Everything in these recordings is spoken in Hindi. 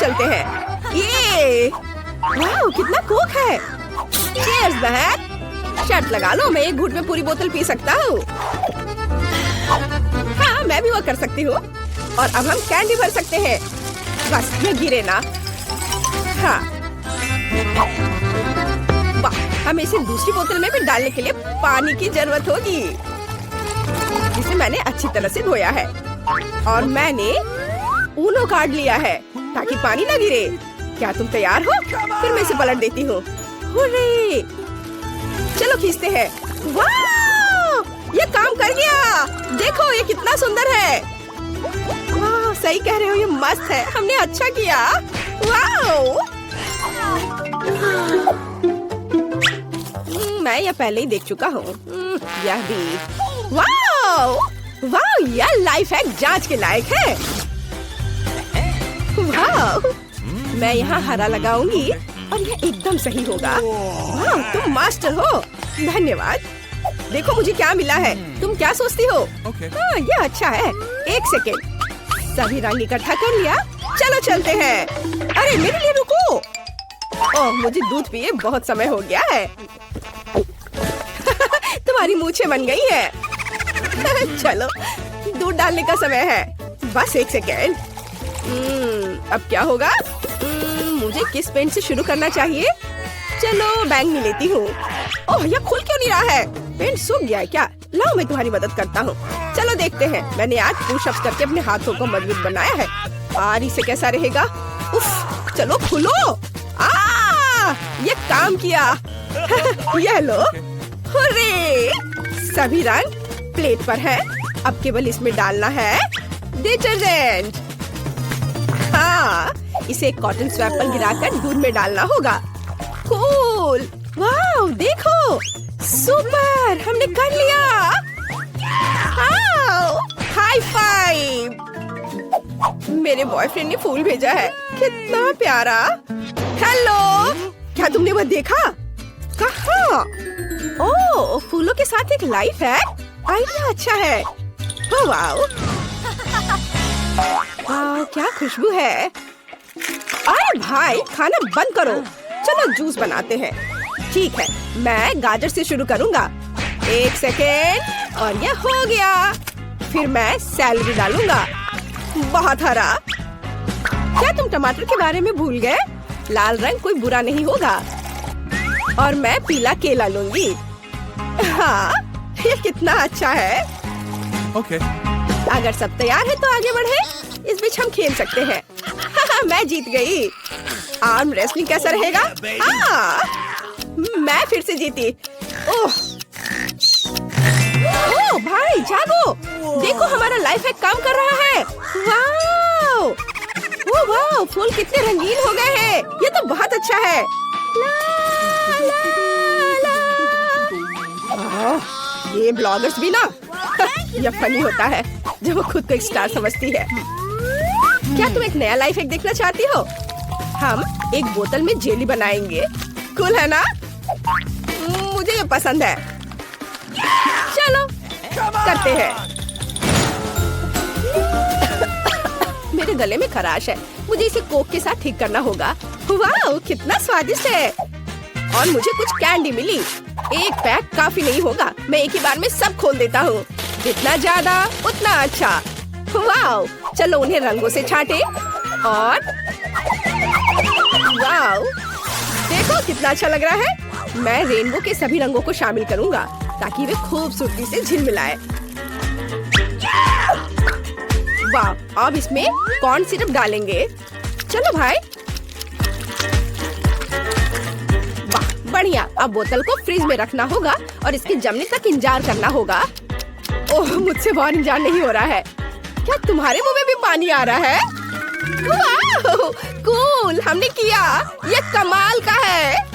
चलते हैं। ये वाह कितना कोक है। चीयर्स बहन। शर्त लगा लो, मैं एक घूंट में पूरी बोतल पी सकता हूँ। हाँ मैं भी वो कर सकती हूँ। और अब हम कैंडी भर सकते हैं। बस ये गिरे ना। हाँ वाह, हमें इसे दूसरी बोतल में भी डालने के लिए पानी की जरूरत होगी, जिसे मैंने अच्छी तरह से धोया है। और मैंने ऊनो कार्ड लिया है ताकि पानी ना गिरे। क्या तुम तैयार हो? फिर मैं इसे पलट देती हूँ। हुर्रे! चलो खींचते हैं। वाह! ये काम कर गया। देखो ये कितना सुंदर है। वाह सही कह रहे हो, ये मस्त है। हमने अच्छा किया। वाह! मैं यह पहले ही देख चुका हूँ। यह भी। वाह! वाह यह लाइफ हैक जांच के लायक है। वाह! मैं यहाँ हरा लगाऊंगी और यह एकदम सही होगा। वाह तुम मास्टर हो। धन्यवाद। देखो मुझे क्या मिला है। तुम क्या सोचती हो? हाँ यह अच्छा है। एक सेकेंड, सभी रंग इकट्ठा कर लिया। चलो चलते हैं। अरे मेरे लिए रुको। ओह मुझे दूध पिए बहुत समय हो गया है। तुम्हारी मूछें बन गई है। चलो दूध डालने का समय है। बस एक सेकेंड। अब क्या होगा? मुझे किस पेंट से शुरू करना चाहिए? चलो बैंगनी लेती हूँ। ओह यह खुल क्यों नहीं रहा है? पेंट सूख गया है क्या? लाओ मैं तुम्हारी मदद करता हूँ। चलो देखते हैं। मैंने आज पुशअप्स करके अपने हाथों को मजबूत बनाया है। और इसे कैसा रहेगा? उफ, चलो खुलो। ये काम किया। यह लो। हुर्रे! सभी रंग प्लेट पर है। अब केवल इसमें डालना है डिटर्जेंट। हाँ इसे एक कॉटन स्वैप पर गिराकर दूध में डालना होगा। कूल! वाह देखो, सुपर! हमने कर लिया। High five! मेरे बॉयफ्रेंड ने फूल भेजा है। कितना प्यारा। हेलो, क्या तुमने वह देखा? कहाँ? ओह फूलों के साथ एक लाइफ है। आइडिया अच्छा है। Oh wow! क्या खुशबू है। अरे भाई खाना बंद करो। चलो जूस बनाते हैं। ठीक है, मैं गाजर से शुरू करूँगा। एक सेकेंड, और यह हो गया। फिर मैं सैलरी डालूंगा। बहुत हरा। क्या तुम टमाटर के बारे में भूल गए? लाल रंग कोई बुरा नहीं होगा। और मैं पीला केला लूंगी। हाँ ये कितना अच्छा है। ओके। अगर सब तैयार है तो आगे बढ़े। इस बीच हम खेल सकते हैं। मैं जीत गई। आर्म रेसलिंग कैसा रहेगा? हाँ मैं फिर से जीती। ओह भाई जागो। देखो हमारा लाइफ हैक काम कर रहा है। वाओ! ओह वाओ, फूल कितने रंगीन हो गए हैं। ये तो बहुत अच्छा है। ला, ला, ला। ये ब्लॉगर्स भी ना यह फनी होता है जब वो खुद को एक स्टार समझती है। क्या तुम एक नया लाइफ हैक देखना चाहती हो? हम एक बोतल में जेली बनाएंगे। कूल है ना? मुझे ये पसंद है। चलो करते हैं। मेरे गले में खराश है। मुझे इसे कोक के साथ ठीक करना होगा। वाह कितना स्वादिष्ट है। और मुझे कुछ कैंडी मिली। एक पैक काफी नहीं होगा। मैं एक ही बार में सब खोल देता हूँ। जितना ज्यादा उतना अच्छा। वाह चलो उन्हें रंगों से छांटे। और वाह देखो कितना अच्छा लग रहा है। मैं रेनबो के सभी रंगों को शामिल करूँगा ताकि वे खूबसूरती से झिलमिलाए। वाह अब इसमें कॉर्न सिरप डालेंगे। चलो भाई। वाह बढ़िया। अब बोतल को फ्रिज में रखना होगा और इसके जमने तक इंतजार करना होगा। ओह मुझसे बहुत इंतजार नहीं हो रहा है। क्या तुम्हारे मुंह में भी पानी आ रहा है? वाह कूल, हमने किया। ये कमाल का है।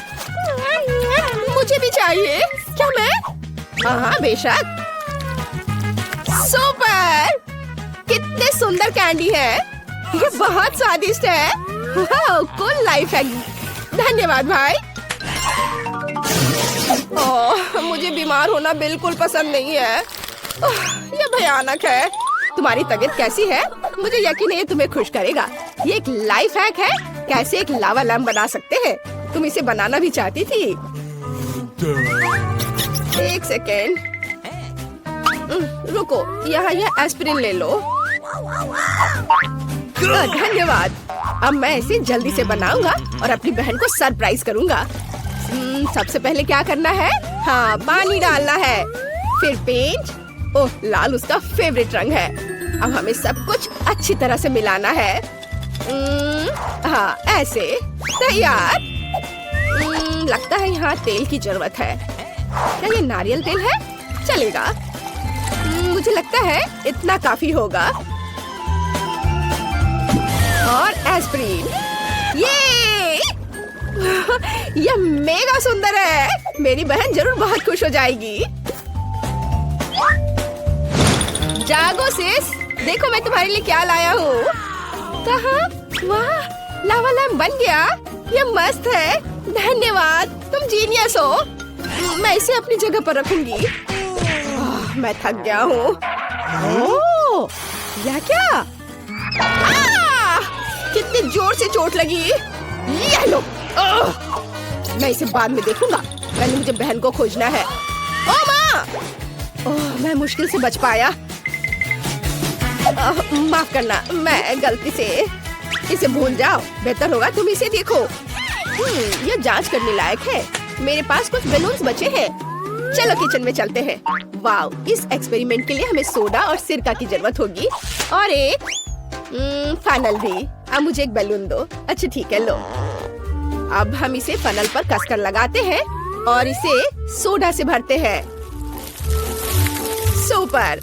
मुझे भी चाहिए। क्या मैं? हाँ बेशक। सुपर! कितने सुंदर कैंडी है। ये बहुत स्वादिष्ट है। वाह कूल लाइफ है। धन्यवाद भाई। ओह मुझे बीमार होना बिल्कुल पसंद नहीं है। ये भयानक है। तुम्हारी तबीयत कैसी है? मुझे यकीन है ये तुम्हें खुश करेगा। ये एक लाइफ हैक है। कैसे एक लावा लैम्प बना सकते हैं। तुम इसे बनाना भी चाहती थी। एक सेकेंड, रुको, यहाँ यह एस्पिरिन ले लो। धन्यवाद। अब मैं इसे जल्दी से बनाऊंगा और अपनी बहन को सरप्राइज करूंगा। सबसे पहले क्या करना है? हाँ, पानी डालना है, फिर पेंट। ओह, लाल उसका फेवरेट रंग है। अब हमें सब कुछ अच्छी तरह से मिलाना है। हाँ, ऐसे। तैयार। लगता है यहाँ तेल की जरूरत है। क्या ये नारियल तेल है? चलेगा। मुझे लगता है इतना काफी होगा। और एस्पिरिन। ये यह मेगा सुंदर है। मेरी बहन जरूर बहुत खुश हो जाएगी। जागो सिस, देखो मैं तुम्हारे लिए क्या लाया हूँ। कहाँ? वाह, लावा लैम्प बन गया। ये मस्त है। धन्यवाद, तुम जीनियस हो। मैं इसे अपनी जगह पर रखूंगी। मैं थक गया हूँ। ओह, यह क्या? कितनी जोर से चोट लगी। ये लो। मैं इसे बाद में देखूंगा। पहले मुझे बहन को खोजना है। ओ माँ! ओह, मैं मुश्किल से बच पाया। माफ करना, मैं गलती से। इसे भूल जाओ। बेहतर होगा तुम इसे देखो। यह जांच करने लायक है। मेरे पास कुछ बैलून्स बचे हैं। चलो किचन में चलते हैं। वाओ, इस एक्सपेरिमेंट के लिए हमें सोडा और सिरका की जरूरत होगी और एक फनल भी। अब मुझे एक बैलून दो। अच्छा ठीक है, लो। अब हम इसे फनल पर कसकर लगाते हैं और इसे सोडा से भरते हैं। सुपर।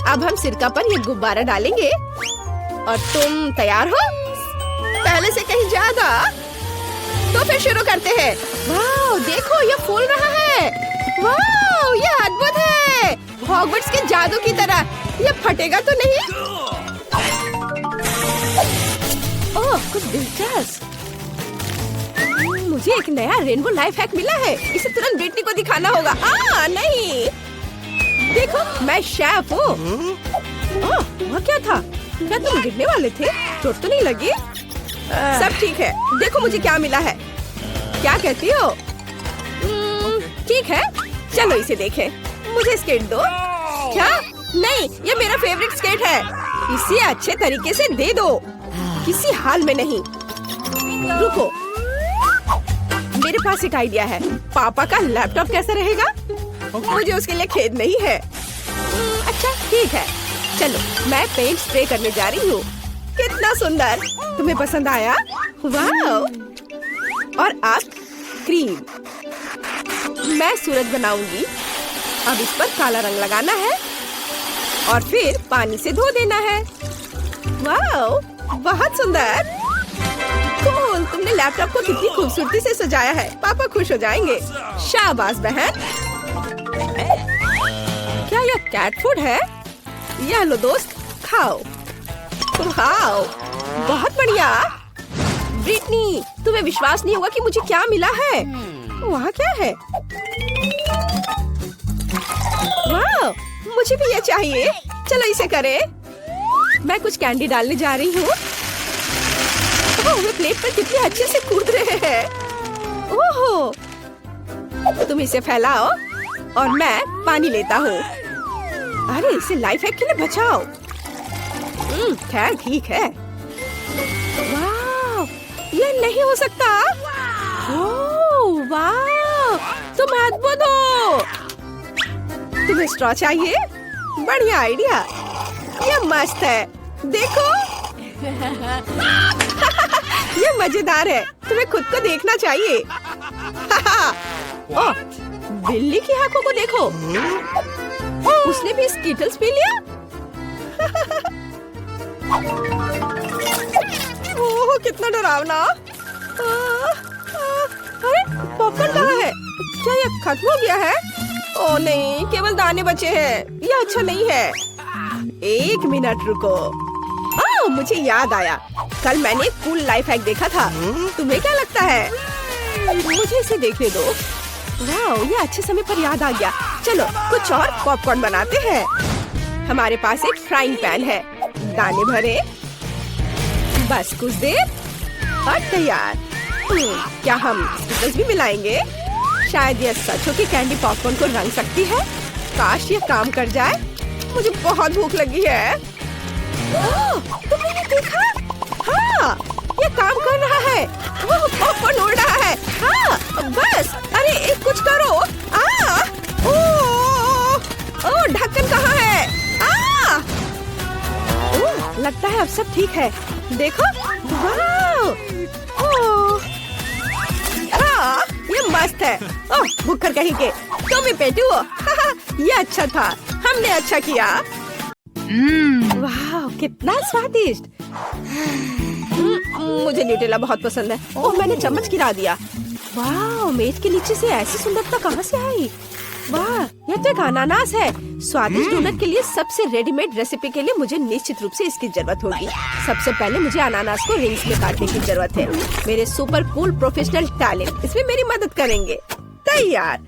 अब हम सिरका पर ये गुब्बारा डालेंगे और तुम तैयार हो? पहले से कहीं ज्यादा। तो फिर शुरू करते हैं। वाह, देखो ये फूल रहा है। वाह, ये अद्भुत है। हॉगवर्ट्स के जादू की तरह। ये फटेगा तो नहीं? ओह, कुछ दिलचस्प। मुझे एक नया रेनबो लाइफ हैक मिला है। इसे तुरंत ब्रिटनी को दिखाना होगा। नहीं, देखो मैं शेफ हूँ। वह क्या था? क्या तुम गिरने वाले थे? चोट तो नहीं लगी? सब ठीक है। देखो मुझे क्या मिला है। क्या कहती हो? ठीक है, चलो इसे देखें। मुझे स्केट दो। क्या? नहीं, ये मेरा फेवरेट स्केट है। इसे अच्छे तरीके से दे दो। किसी हाल में नहीं। रुको, मेरे पास एक आइडिया है। पापा का लैपटॉप कैसा रहेगा? मुझे उसके लिए खेद नहीं है। अच्छा ठीक है, चलो मैं पेंट स्प्रे करने जा रही हूँ। कितना सुंदर। तुम्हें पसंद आया? वाह। और अब क्रीम। मैं सूरज बनाऊंगी। अब इस पर काला रंग लगाना है और फिर पानी से धो देना है। वाह, बहुत सुंदर। कूल, तुमने लैपटॉप को कितनी खूबसूरती से सजाया है। पापा खुश हो जाएंगे। शाबाश बहन। क्या यह कैट फूड है? यह लो दोस्त, खाओ। वाह, बहुत बढ़िया। ब्रिटनी, तुम्हें विश्वास नहीं होगा कि मुझे क्या मिला है। वहाँ क्या है? वाह, मुझे भी ये चाहिए। चलो इसे करें। मैं कुछ कैंडी डालने जा रही हूँ। वे प्लेट पर कितने अच्छे से कूद रहे हैं। ओहो, तुम इसे फैलाओ और मैं पानी लेता हूँ। अरे इसे लाइफ हैक के लिए बचाओ। खैर ठीक है। वाह, ये नहीं हो सकता। ओह वाह, तुम अद्भुत हो। तुम्हें स्ट्रॉ चाहिए? बढ़िया आइडिया। ये मस्त है। देखो। ये मजेदार है। तुम्हें खुद को देखना चाहिए। ओह, बिल्ली की आंखों को देखो। उसने भी स्कीटल्स पी लिया। ओह, कितना डरावना। अरे पॉपकॉर्न कहाँ है? क्या ये खत्म हो गया है? ओह नहीं, केवल दाने बचे हैं। ये अच्छा नहीं है। एक मिनट रुको। ओह, मुझे याद आया। कल मैंने एक कूल लाइफ हैक देखा था। तुम्हें क्या लगता है? मुझे इसे देखने दो। वाह, ये अच्छे समय पर याद आ गया। चलो कुछ और पॉपकॉर्न बनाते हैं। हमारे पास एक फ्राइंग पैन है। दाने भरे, बस कुछ देर और तैयार। क्या हम स्टिकर्स भी मिलाएंगे? शायद ये सच हो कि कैंडी पॉपकॉर्न को रंग सकती है। काश ये काम कर जाए। मुझे बहुत भूख लगी है। तुमने ये देखा? हाँ, ये काम कर रहा है। वो पॉपकॉर्न उड़ रहा है। हाँ, बस। अरे कुछ करो। ओ, ढक्कन कहाँ है? लगता है अब सब ठीक है। देखो, वाह! ये मस्त है। ओह, भूखर कहीं के। तुम ही पेटू हो। ये अच्छा था। हमने अच्छा किया। वाह, कितना स्वादिष्ट। मुझे न्यूटेला बहुत पसंद है। ओह, मैंने चम्मच गिरा दिया। वाह, मेज के नीचे से ऐसी सुंदरता कहाँ से आई? वाह, यह तो एक अनानास है। स्वादिष्ट डोनट के लिए सबसे रेडीमेड रेसिपी के लिए मुझे निश्चित रूप से इसकी जरूरत होगी। सबसे पहले मुझे अनानास को रिंग्स में काटने की जरूरत है। मेरे सुपर कूल प्रोफेशनल टैलेंट इसमें मेरी मदद करेंगे। तैयार।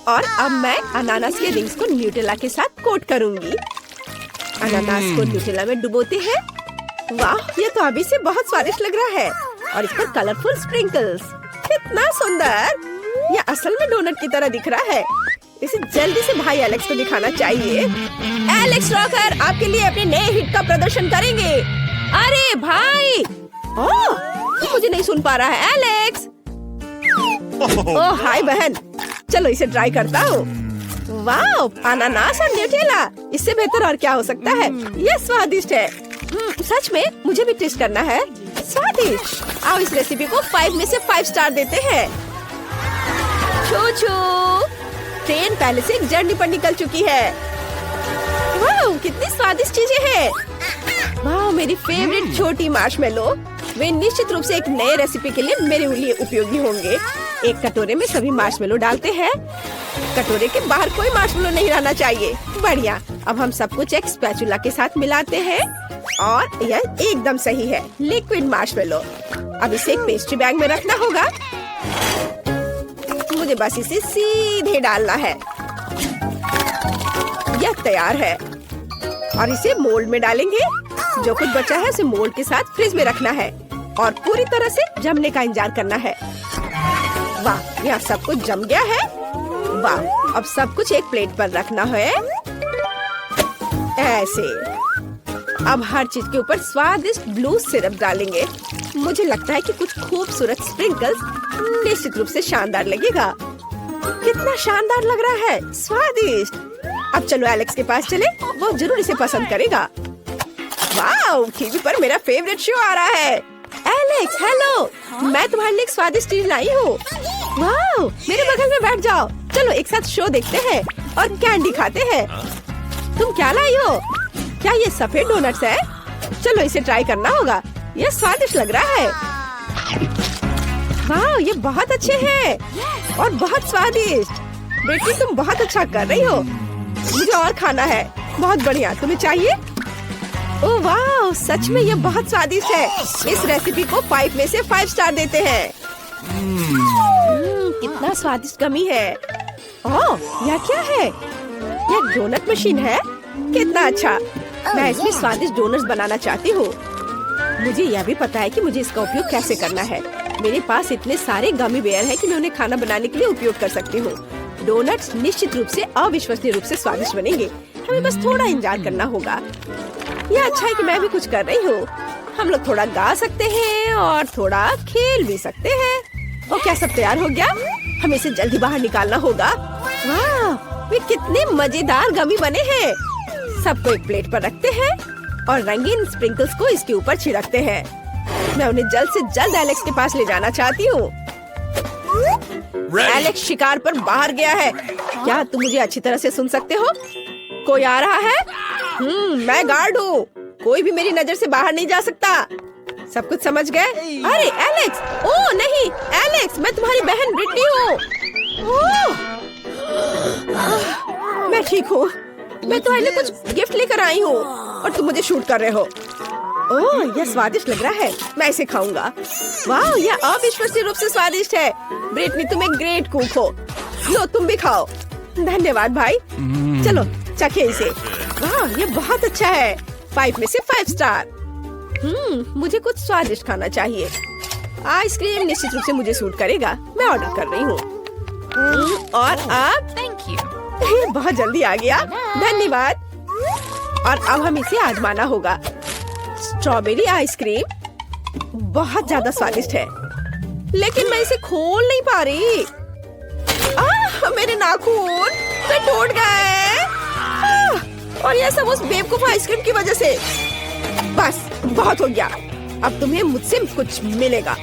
और अब मैं अनानास के रिंग्स को न्यूटेला के साथ कोट करूंगी। अनानास को न्यूटेला में डुबोते हैं। वाह, ये तो अभी से बहुत स्वादिष्ट लग रहा है। और इस पर कलरफुल स्प्रिंकल्स। कितना सुंदर। यह असल में डोनट की तरह दिख रहा है। इसे जल्दी से भाई एलेक्स को दिखाना चाहिए। एलेक्स रॉकर आपके लिए अपने नए हिट का प्रदर्शन करेंगे। अरे भाई! ओह, मुझे नहीं सुन पा रहा है एलेक्स। ओह हाय बहन, चलो इसे ट्राई करता हूँ। वाह, अनानास और न्यूटेला, इससे बेहतर और क्या हो सकता है। ये स्वादिष्ट है। सच में मुझे भी टेस्ट करना है। स्वादिष्ट। आओ इस रेसिपी को 5 में से 5 स्टार देते हैं। ट्रेन पहले से एक जर्नी पर निकल चुकी है। वाह, कितनी स्वादिष्ट चीजें हैं। वाह, मेरी फेवरेट छोटी मार्शमेलो। वे निश्चित रूप से एक नए रेसिपी के लिए मेरे लिए उपयोगी होंगे। एक कटोरे में सभी मार्शमेलो डालते हैं। कटोरे के बाहर कोई मार्शमेलो नहीं रहना चाहिए। बढ़िया। अब हम सब कुछ एक स्पैचुला के साथ मिलाते हैं और यह एकदम सही है। Liquid marshmallow. अब इसे एक पेस्ट्री बैग में रखना होगा। मुझे बस इसे सीधे डालना है। यह तैयार है और इसे मोल्ड में डालेंगे। जो कुछ बचा है उसे मोल्ड के साथ फ्रिज में रखना है और पूरी तरह से जमने का इंतजार करना है। वाह, यहाँ सब कुछ जम गया है। वाह, अब सब कुछ एक प्लेट पर रखना है ऐसे। अब हर चीज के ऊपर स्वादिष्ट ब्लू सिरप डालेंगे। मुझे लगता है कि कुछ खूबसूरत स्प्रिंकल्स निश्चित रूप से शानदार लगेगा। कितना शानदार लग रहा है। स्वादिष्ट। अब चलो एलेक्स के पास चले, वो जरूर इसे पसंद करेगा। वाह, टीवी पर मेरा फेवरेट शो आ रहा है। एलेक्स, हेलो, मैं तुम्हारे लिए एक स्वादिष्ट चीज लाई हूँ। वाह, मेरे बगल में बैठ जाओ। चलो एक साथ शो देखते हैं और कैंडी खाते हैं। तुम क्या लाई हो? क्या ये सफेद डोनट्स है? चलो इसे ट्राई करना होगा। ये स्वादिष्ट लग रहा है। वाह, ये बहुत अच्छे हैं और बहुत स्वादिष्ट। बेटी, तुम बहुत अच्छा कर रही हो। मुझे और खाना है। बहुत बढ़िया। तुम्हें चाहिए? ओह वाह, सच में ये बहुत स्वादिष्ट है। इस रेसिपी को 5 में से 5 स्टार देते हैं। कितना स्वादिष्ट गमी है। ओह, यह क्या है? यह डोनट मशीन है। कितना अच्छा। मैं इसमें स्वादिष्ट डोनट्स बनाना चाहती हूँ। मुझे यह भी पता है कि मुझे इसका उपयोग कैसे करना है। मेरे पास इतने सारे गमी बेयर हैं कि मैं उन्हें खाना बनाने के लिए उपयोग कर सकती हूँ। डोनट्स निश्चित रूप से अविश्वसनीय रूप से स्वादिष्ट बनेंगे। हमें बस थोड़ा इंतजार करना होगा। यह अच्छा है कि मैं भी कुछ कर रही हूँ। हम लोग थोड़ा गा सकते हैं और थोड़ा खेल भी सकते हैं। और क्या सब तैयार हो गया? हमें इसे जल्दी बाहर निकालना होगा। वाह, वे कितने मजेदार गमी बने हैं। सबको एक प्लेट पर रखते हैं और रंगीन स्प्रिंकल्स को इसके ऊपर छिड़कते हैं। मैं उन्हें जल्द से जल्द एलेक्स के पास ले जाना चाहती हूँ। एलेक्स शिकार पर बाहर गया है। क्या तुम मुझे अच्छी तरह से सुन सकते हो? कोई आ रहा है? मैं गार्ड हूँ। कोई भी मेरी नजर से बाहर नहीं जा सकता। सब कुछ समझ गए? अरे एलेक्स! ओह नहीं, एलेक्स, मैं तुम्हारी बहन ब्रिटनी हूँ। मैं ठीक हूँ। मैं तुम्हारे लिए कुछ गिफ्ट लेकर आई हूँ और तुम मुझे शूट कर रहे हो। ओह, यह स्वादिष्ट लग रहा है। मैं इसे खाऊंगा। वाह, यह अविश्वसनीय रूप से स्वादिष्ट है। ब्रिटनी, तुम एक ग्रेट कुक हो। लो, तुम भी खाओ। धन्यवाद भाई। चलो चखे इसे। वाह, ये बहुत अच्छा है। 5 में से 5 स्टार। मुझे कुछ स्वादिष्ट खाना चाहिए। आइसक्रीम निश्चित रूप से मुझे सूट करेगा। मैं ऑर्डर कर रही हूँ। और अब Thank you. बहुत जल्दी आ गया, धन्यवाद। और अब हम इसे आजमाना होगा। स्ट्रॉबेरी आइसक्रीम बहुत ज्यादा स्वादिष्ट है, लेकिन मैं इसे खोल नहीं पा रही। मेरे नाखून तो टूट गए। और यह सब उस बेवकूफ आइसक्रीम की वजह से। बस बहुत हो गया। अब तुम्हें मुझसे कुछ मिलेगा।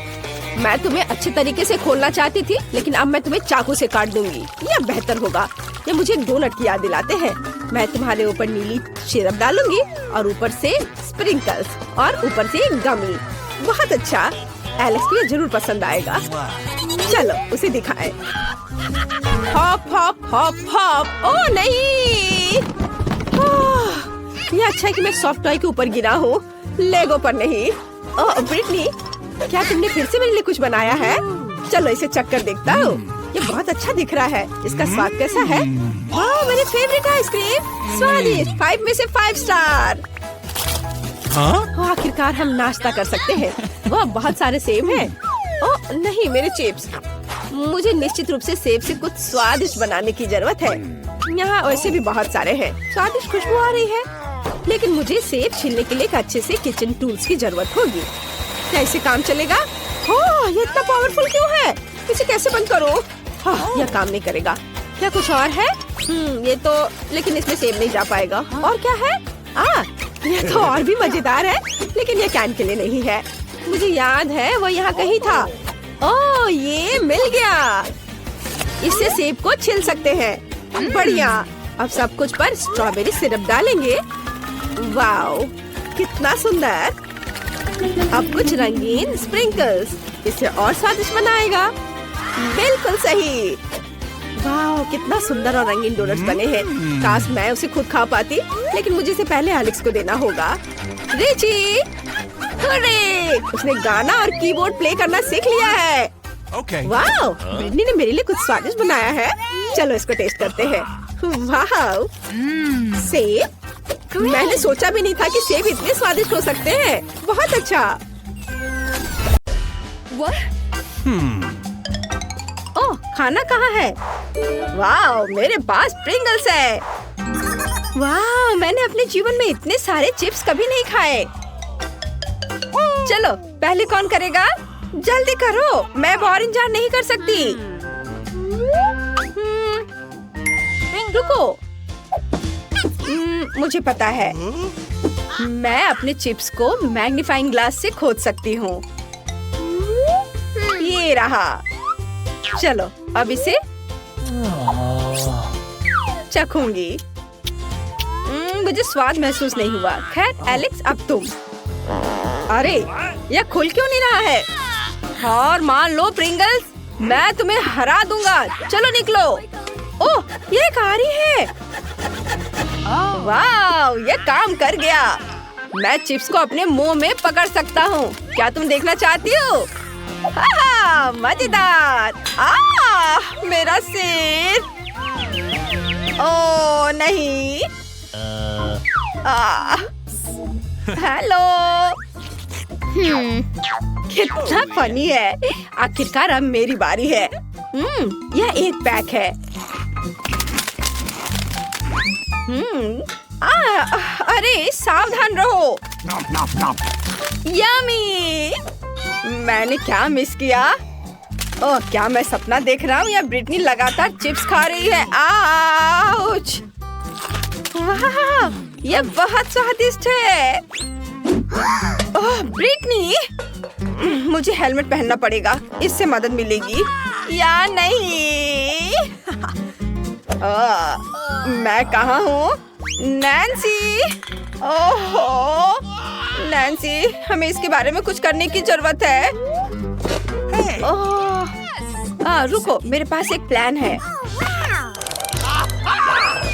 मैं तुम्हें अच्छे तरीके से खोलना चाहती थी, लेकिन अब मैं तुम्हें चाकू से काट दूंगी। यह बेहतर होगा। ये मुझे डोनट की याद दिलाते हैं। मैं तुम्हारे ऊपर नीली सिरप डालूंगी और ऊपर से स्प्रिंकल्स और ऊपर से गमी। बहुत अच्छा। एलेक्स को ये जरूर पसंद आएगा। चलो उसे दिखाएं। Hop hop hop hop. ओह नहीं, ये अच्छा है कि मैं सॉफ्ट टॉय के ऊपर गिरा हूँ, लेगो पर नहीं। ओह ब्रिटनी, क्या तुमने फिर से मेरे लिए कुछ बनाया है? चलो इसे चख कर देखता हूँ। ये बहुत अच्छा दिख रहा है। इसका स्वाद कैसा है? वाह, मेरे फेवरेट आइसक्रीम। स्वादिष्ट। 5 में से 5 स्टार। आखिरकार हम नाश्ता कर सकते हैं। वाह, बहुत सारे सेब हैं। ओह नहीं, मेरे चिप्स। मुझे निश्चित रूप से सेब से कुछ स्वादिष्ट बनाने की जरूरत है। यहाँ वैसे भी बहुत सारे हैं। स्वादिष्ट खुशबू आ रही है, लेकिन मुझे सेब छीलने के लिए एक अच्छे से किचन टूल्स की जरूरत होगी। क्या इसे काम चलेगा? ओह, ये इतना पावरफुल क्यों है? इसे कैसे बंद करो? यह काम नहीं करेगा। क्या कुछ और है? ये तो, लेकिन इसमें सेब नहीं जा पाएगा। और क्या है? यह तो और भी मजेदार है, लेकिन यह कैन के लिए नहीं है। मुझे याद है वो यहाँ कहीं था। ओह, ये मिल गया। इससे सेब को छिल सकते हैं। बढ़िया। अब सब कुछ पर स्ट्रॉबेरी सिरप डालेंगे। वाओ, कितना सुंदर। अब कुछ रंगीन स्प्रिंकल्स इसे और स्वादिष्ट बनाएगा। बिल्कुल सही। वाओ, कितना सुंदर और रंगीन डोनट्स बने हैं। काश मैं उसे खुद खा पाती, लेकिन मुझे इसे पहले एलेक्स को देना होगा। Richie, hooray! उसने गाना और कीबोर्ड प्ले करना सीख लिया है। वाओ, ब्रिटनी ने मेरे लिए कुछ स्वादिष्ट बनाया है। चलो इसको टेस्ट करते हैं। वाओ, सेब। मैंने सोचा भी नहीं था कि सेब इतने स्वादिष्ट हो सकते हैं। बहुत अच्छा। ओह, खाना कहाँ है? वाओ, मेरे पास प्रिंगल्स है। वाओ, मैंने अपने जीवन में इतने सारे चिप्स कभी नहीं खाए। चलो पहले कौन करेगा? जल्दी करो, मैं और इंतजार नहीं कर सकती। रुको, मुझे पता है। मैं अपने चिप्स को मैग्नीफाइंग ग्लास से खोद सकती हूँ। ये रहा। चलो अब इसे चखूंगी। मुझे स्वाद महसूस नहीं हुआ। खैर एलेक्स, अब तुम। अरे, यह खुल क्यों नहीं रहा है? और मान लो प्रिंगल्स, मैं तुम्हें हरा दूंगा। चलो निकलो। ओह, ये कारी है। वाह, ये काम कर गया। मैं चिप्स को अपने मुंह में पकड़ सकता हूँ। क्या तुम देखना चाहती हो? मजेदार। मेरा सिर। ओह नहीं। हेलो। कितना फनी है। आखिरकार अब मेरी बारी है। यह एक पैक है। अरे सावधान रहो। यम्मी। मैंने क्या मिस किया? ओह, क्या मैं सपना देख रहा हूँ या ब्रिटनी लगातार चिप्स खा रही है? आउच! वाह, ये बहुत स्वादिष्ट है। ओह ब्रिटनी, मुझे हेलमेट पहनना पड़ेगा। इससे मदद मिलेगी या नहीं? मैं कहाँ हूँ? नैन्सी! ओहो नैन्सी, हमें इसके बारे में कुछ करने की जरूरत है। रुको, मेरे पास एक प्लान है।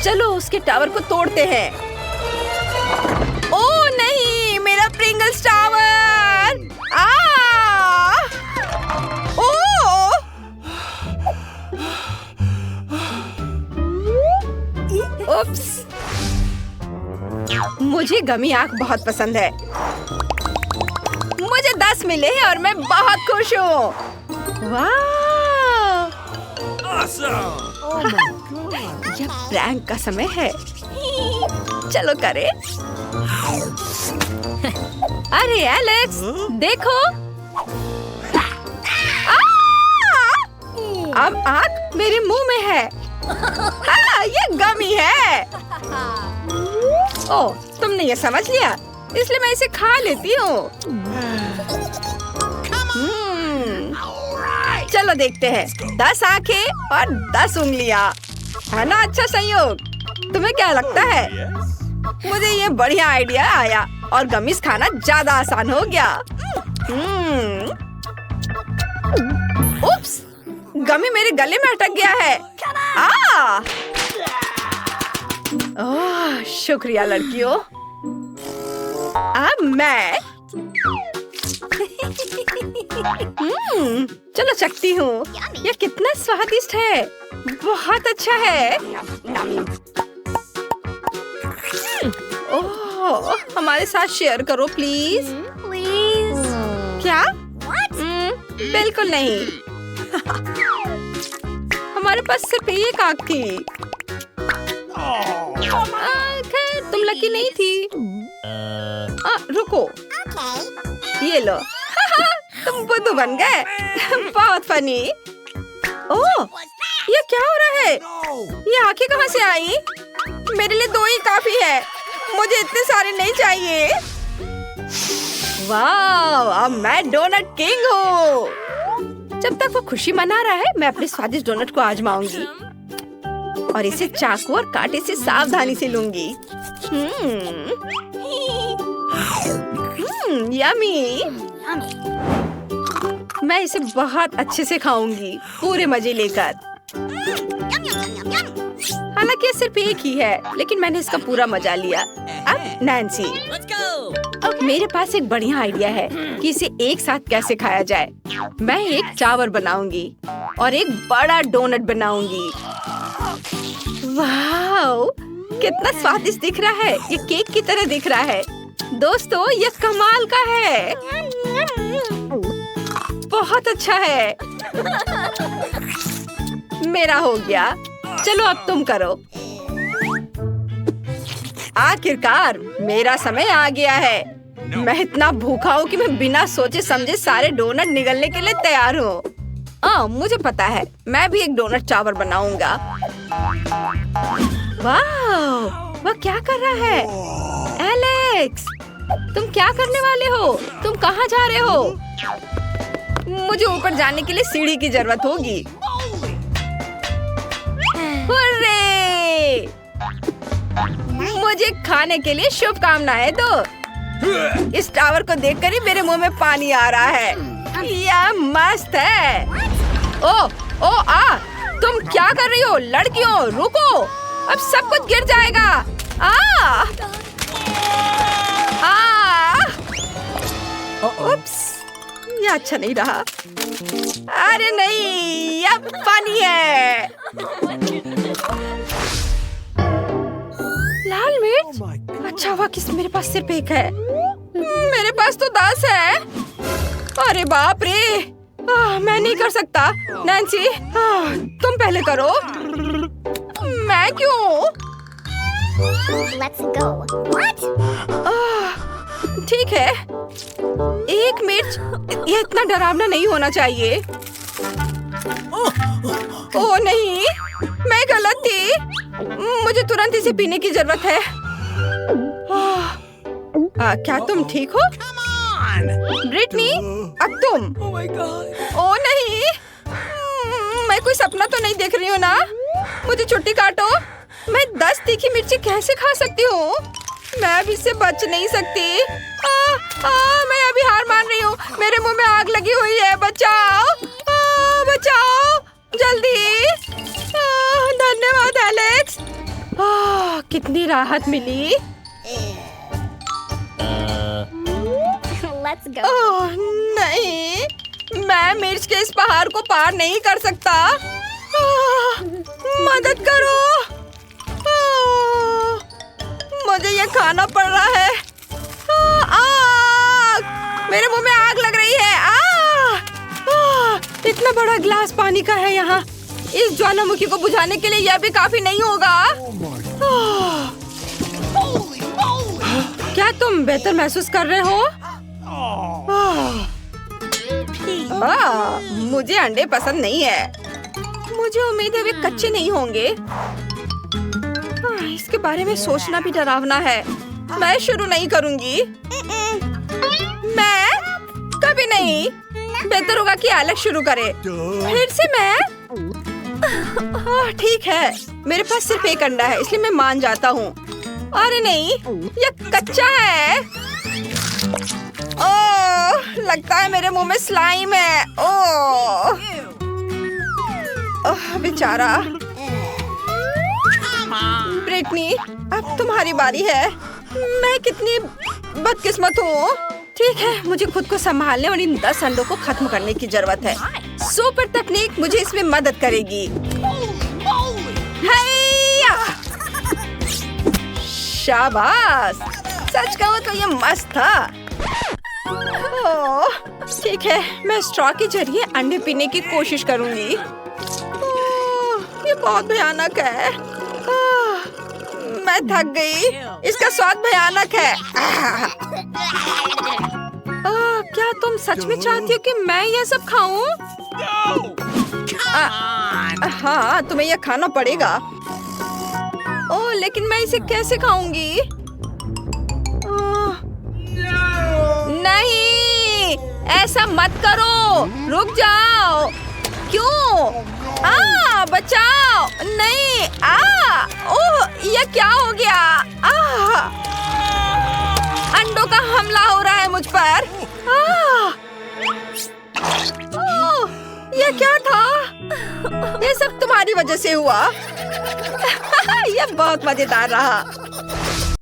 चलो उसके टावर को तोड़ते हैं। ओह नहीं, मेरा प्रिंगल्स टावर! उप्स। मुझे गमी आंख बहुत पसंद है। गमिस मिले हैं और मैं बहुत खुश हूँ। वाह! यह प्रैंक का समय है। चलो करें। अरे एलेक्स, देखो। अब आग मेरे मुंह में है। ये गमी है। ओह, तुमने ये समझ लिया, इसलिए मैं इसे खा लेती हूँ। चलो देखते हैं। 10 आंखें और 10 उंगलियां, है ना अच्छा संयोग? तुम्हें क्या लगता है? मुझे ये बढ़िया आइडिया आया और गमीज खाना ज्यादा आसान हो गया। उप्स, गमी मेरे गले में अटक गया है। ओह, शुक्रिया लड़कियों। अब मैं चलो चखती हूँ। यह कितना स्वादिष्ट है, बहुत अच्छा है। ओह, हमारे साथ शेयर करो प्लीज। क्या? बिल्कुल नहीं। हमारे पास सिर्फ एक आंख थी। खैर, तुम लकी नहीं थी। रुको, ये लो। तुम बुद्धू बन गए। बहुत फनी। ओह, ये क्या हो रहा है? ये आंखें कहाँ से आई? मेरे लिए 2 ही काफी है, मुझे इतने सारे नहीं चाहिए। वाह, अब मैं डोनट किंग हूँ। जब तक वो खुशी मना रहा है, मैं अपने स्वादिष्ट डोनट को आजमाऊंगी और इसे चाकू और कांटे से सावधानी से लूंगी। यम्मी। मैं इसे बहुत अच्छे से खाऊंगी, पूरे मजे लेकर। हालांकि सिर्फ एक ही है, लेकिन मैंने इसका पूरा मजा लिया। अब नैन्सी, मेरे पास एक बढ़िया आइडिया है कि इसे एक साथ कैसे खाया जाए। मैं एक चावल बनाऊंगी और एक बड़ा डोनट बनाऊंगी। वाह, कितना स्वादिष्ट दिख रहा है। ये केक की तरह दिख रहा है। दोस्तों, ये कमाल का है। बहुत अच्छा है। मेरा हो गया। चलो अब तुम करो। आखिरकार मेरा समय आ गया है। मैं इतना भूखा हूँ कि मैं बिना सोचे समझे सारे डोनट निगलने के लिए तैयार हूँ। मुझे पता है, मैं भी एक डोनट चावल बनाऊंगा। वाह, वह क्या कर रहा है? एलेक्स, तुम क्या करने वाले हो? तुम कहाँ जा रहे हो? मुझे ऊपर जाने के लिए सीढ़ी की जरूरत होगी। हुर्रे! मुझे खाने के लिए शुभकामनाएं दो। इस टावर को देखकर ही मेरे मुंह में पानी आ रहा है। यह मस्त है। तुम क्या कर रही हो? लड़कियों, रुको, अब सब कुछ गिर जाएगा। उप्स, ये अच्छा नहीं रहा। अरे नहीं, यह पानी है। लाल मिर्च? अच्छा हुआ कि मेरे पास सिर्फ एक है। मेरे पास तो 10 है। अरे बाप रे, मैं नहीं कर सकता। नैन्सी, तुम पहले करो। मैं क्यों? Let's go. What? ठीक है। एक मिर्च, ये इतना डरावना नहीं होना चाहिए। ओह नहीं, मैं गलत थी। मुझे तुरंत इसे पीने की जरूरत है। क्या तुम ठीक हो? ब्रिटनी, अब तुम। ओह नहीं, मैं कोई सपना तो नहीं देख रही हूँ ना? मुझे छुट्टी काटो। मैं 10 तीखी मिर्ची कैसे खा सकती हूँ? मैं अब इससे बच नहीं सकती। मैं अभी हार मान रही हूँ। मेरे मुंह में आग लगी हुई है। बचाओ, बचाओ, जल्दी। धन्यवाद एलेक्स। कितनी राहत मिली। Let's go. ओह नहीं, मैं मिर्च के इस पहाड़ को पार नहीं कर सकता। मदद करो। मुझे ये खाना पड़ रहा है। मेरे मुंह में आग लग रही है। इतना बड़ा गिलास पानी का है यहाँ। इस ज्वालामुखी को बुझाने के लिए यह भी काफी नहीं होगा। क्या तुम बेहतर महसूस कर रहे हो? मुझे अंडे पसंद नहीं है। मुझे उम्मीद है वे कच्चे नहीं होंगे। इसके बारे में सोचना भी डरावना है। मैं शुरू नहीं करूंगी। मैं कभी नहीं। बेहतर होगा कि अलग शुरू करे। फिर से मैं। ठीक है, मेरे पास सिर्फ एक अंडा है, इसलिए मैं मान जाता हूँ। अरे नहीं, यह कच्चा है। ओह, लगता है मेरे मुंह में स्लाइम है। ओह, बेचारा। ब्रिटनी, अब तुम्हारी बारी है। मैं कितनी बदकिस्मत हूँ। ठीक है, मुझे खुद को संभालने और इन 10 अंडों को खत्म करने की जरूरत है। सुपर तकनीक मुझे इसमें मदद करेगी। हैया! शाबाश! सच कहूँ तो ये मस्त था। ओह, ठीक है, मैं स्ट्रॉ के जरिए अंडे पीने की कोशिश करूंगी। ओह, ये बहुत भयानक है। मैं थक गई। इसका स्वाद भयानक है। क्या तुम सच में चाहती हो कि मैं यह सब खाऊं? हाँ, तुम्हें यह खाना पड़ेगा। ओह, लेकिन मैं इसे कैसे खाऊंगी? नहीं, ऐसा मत करो। रुक जाओ। क्यों? बचाओ। नहीं। ओह, यह क्या हो गया? अंडों का हमला हो रहा है मुझ पर। ओह, यह क्या था? यह सब तुम्हारी वजह से हुआ। यह बहुत मजेदार रहा।